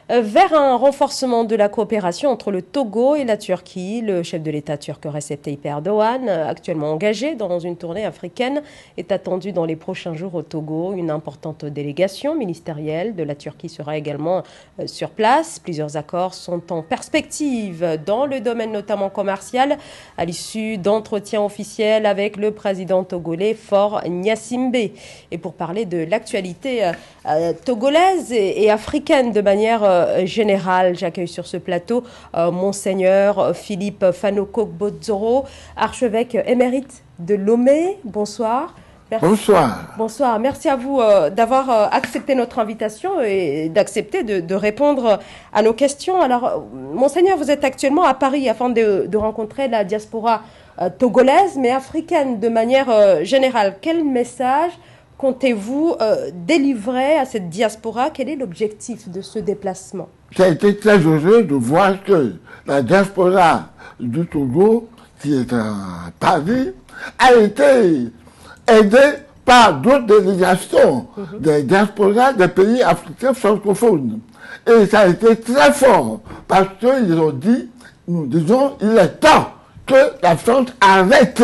vers un renforcement de la coopération entre le Togo et la Turquie. Le chef de l'État turc Recep Tayyip Erdogan, actuellement engagé dans une tournée africaine, est attendu dans les prochains jours au Togo. Une importante délégation ministérielle de la Turquie sera également sur place. Plusieurs accords sont en perspective dans le domaine notamment commercial à l'issue d'entretiens officiels avec le président togolais Faure Gnassingbé. Et pour parler de l'actualité togolaise et africaine de manière générale, j'accueille sur ce plateau Monseigneur Philippe Fanokok-Bodzoro, archevêque émérite de Lomé. Bonsoir. Merci. Bonsoir. Bonsoir. Merci à vous d'avoir accepté notre invitation et d'accepter de répondre à nos questions. Alors, Monseigneur, vous êtes actuellement à Paris afin de rencontrer la diaspora togolaise, mais africaine de manière générale. Quel message comptez-vous délivrer à cette diaspora? Quel est l'objectif de ce déplacement? Ça a été très heureux de voir que la diaspora du Togo, qui est à Paris, a été aidée par d'autres délégations des diasporas des pays africains francophones. Et ça a été très fort, parce qu'ils ont dit, nous disons, il est temps que la France arrête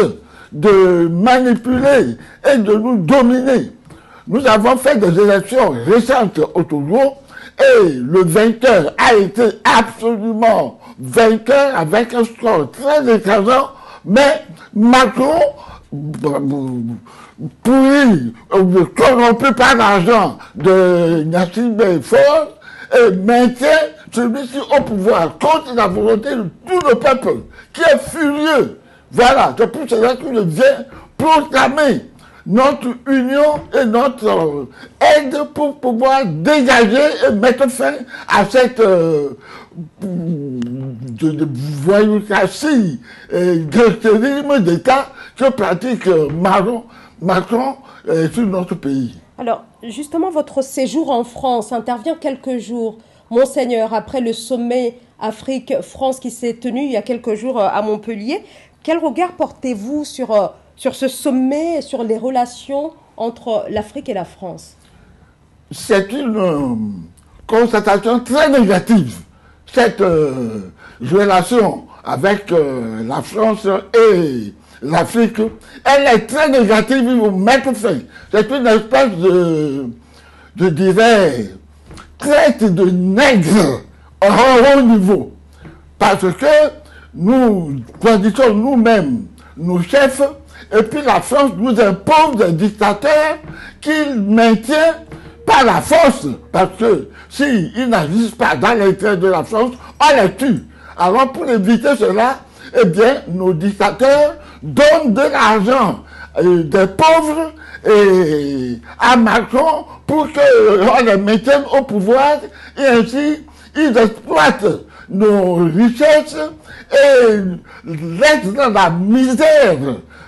de manipuler et de nous dominer. Nous avons fait des élections récentes au Togo et le vainqueur a été absolument vainqueur avec un score très écrasant, mais Macron, pourri, corrompu par l'argent de Gnassingbé Faure, maintient celui-ci au pouvoir contre la volonté de tout le peuple qui est furieux. Voilà, c'est pour cela que je viens proclamer notre union et notre aide pour pouvoir dégager et mettre fin à cette voyoucratie et de d'État que pratique Macron sur notre pays. Alors, justement, votre séjour en France intervient quelques jours, Monseigneur, après le sommet Afrique-France qui s'est tenu il y a quelques jours à Montpellier. Quel regard portez-vous sur ce sommet et sur les relations entre l'Afrique et la France? C'est une constatation très négative, cette relation avec la France et l'Afrique. Elle est très négative, il faut mettre fin. C'est une espèce je dirais, traite de nègre à haut niveau. Parce que nous choisissons nous-mêmes nos chefs, et puis la France nous impose des dictateurs qu'il maintient par la force. Parce que s'ils n'agissent pas dans l'intérêt de la France, on les tue. Alors pour éviter cela, eh bien, nos dictateurs donnent de l'argent des pauvres et à Macron pour qu'on les maintienne au pouvoir, et ainsi ils exploitent nos richesses et laissent dans la misère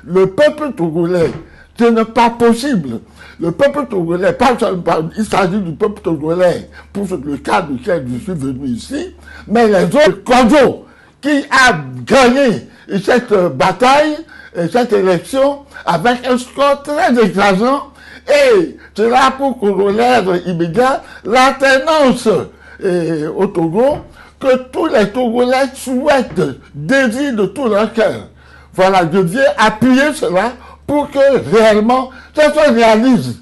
le peuple togolais. Ce n'est pas possible. Le peuple togolais, pas seulement, il s'agit du peuple togolais pour le cas duquel je suis venu ici, mais les autres Kodo qui a gagné cette bataille et cette élection avec un score très écrasant, et cela pour corollaire immédiat l'alternance au Togo que tous les Togolais souhaitent, désirent de tout leur cœur. Voilà, je viens appuyer cela pour que réellement ça se réalise.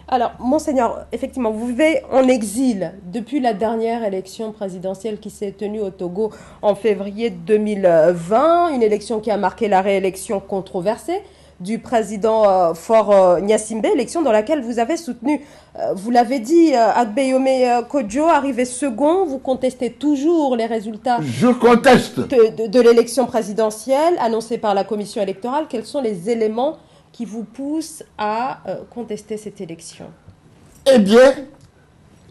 Alors, Monseigneur, effectivement, vous vivez en exil depuis la dernière élection présidentielle qui s'est tenue au Togo en février 2020, une élection qui a marqué la réélection controversée du président Faure Gnassingbé, élection dans laquelle vous avez soutenu, vous l'avez dit, Agbeyome Kodjo, arrivé second. Vous contestez toujours les résultats Je conteste. de l'élection présidentielle annoncée par la commission électorale. Quels sont les éléments qui vous poussent à contester cette élection? Eh bien,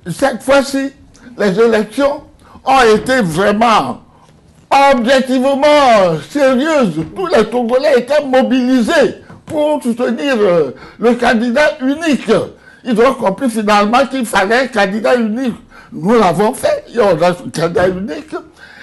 cette fois-ci, les élections ont été vraiment objectivement sérieuse. Tous les Togolais étaient mobilisés pour soutenir le candidat unique. Ils ont compris finalement qu'il fallait un candidat unique. Nous l'avons fait, et on a un candidat unique.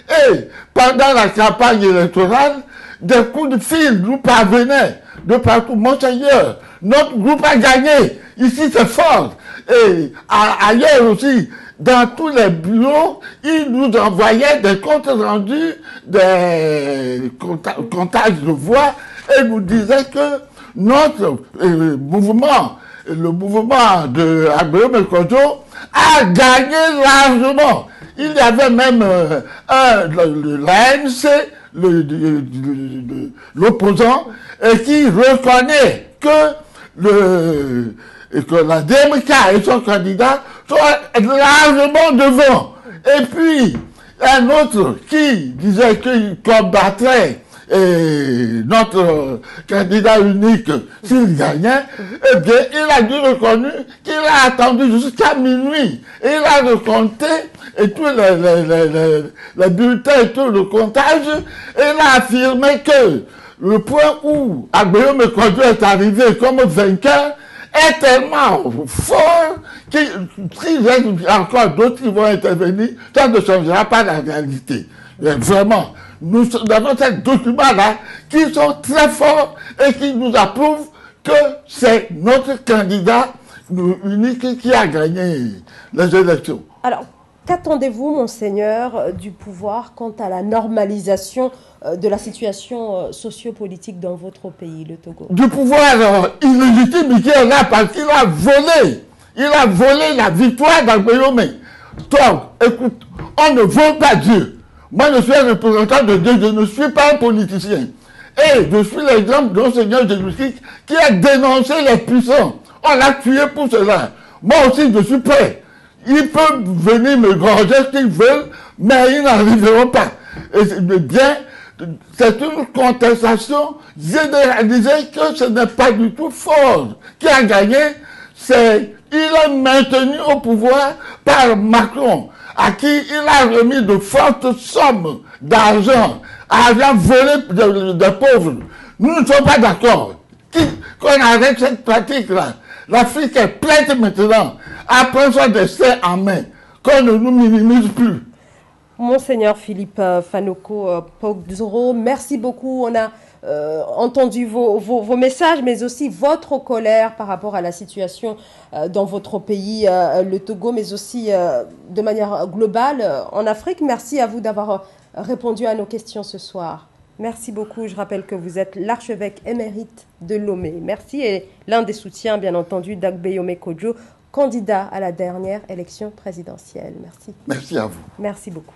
Et pendant la campagne électorale, des coups de fil nous parvenaient de partout. Monseigneur, notre groupe a gagné. Ici, c'est fort. Et ailleurs aussi, dans tous les bureaux, ils nous envoyaient des comptes rendus, des comptages de voix, et nous disaient que notre mouvement, le mouvement de Agbéyomé Kodjo, a gagné largement. Il y avait même l'ANC, l'opposant, qui reconnaît que la DMK et son candidat sont largement devant. Et puis, un autre qui disait qu'il combattrait notre candidat unique s'il gagnait, eh bien, il a dû reconnaître qu'il a attendu jusqu'à minuit. Et il a recompté et tous les bulletins et tout le comptage, et il a affirmé que le point où Agbéyomé Kodjo est arrivé comme vainqueur est tellement fort qu'il y a encore d'autres qui vont intervenir, ça ne changera pas la réalité. Mais vraiment, nous avons ces documents-là qui sont très forts et qui nous approuvent que c'est notre candidat unique qui a gagné les élections. Alors, qu'attendez-vous, Monseigneur, du pouvoir quant à la normalisation de la situation sociopolitique dans votre pays, le Togo? Du pouvoir illégitime qui est là parce qu'il a volé. Il a volé la victoire d'Agbéyomé. Donc, écoute, on ne vole pas Dieu. Moi, je suis un représentant de Dieu, je ne suis pas un politicien. Et je suis l'exemple de Seigneur Jésus-Christ qui a dénoncé les puissants. On l'a tué pour cela. Moi aussi, je suis prêt. Ils peuvent venir me gorger s'ils veulent, mais ils n'arriveront pas. Et bien, c'est une contestation généralisée que ce n'est pas du tout Ford qui a gagné. Il est maintenu au pouvoir par Macron, à qui il a remis de fortes sommes d'argent, volé des pauvres. Nous ne sommes pas d'accord qu'on arrête cette pratique-là. L'Afrique est prête maintenant à prendre son destin en main, qu'on ne nous minimise plus. Monseigneur Philippe Fanoko Pogdzoro, merci beaucoup. On a entendu vos messages, mais aussi votre colère par rapport à la situation dans votre pays, le Togo, mais aussi de manière globale en Afrique. Merci à vous d'avoir répondu à nos questions ce soir. Merci beaucoup. Je rappelle que vous êtes l'archevêque émérite de Lomé. Merci et l'un des soutiens, bien entendu, d'Agbéyomé Kodjo, candidat à la dernière élection présidentielle. Merci. Merci à vous. Merci beaucoup.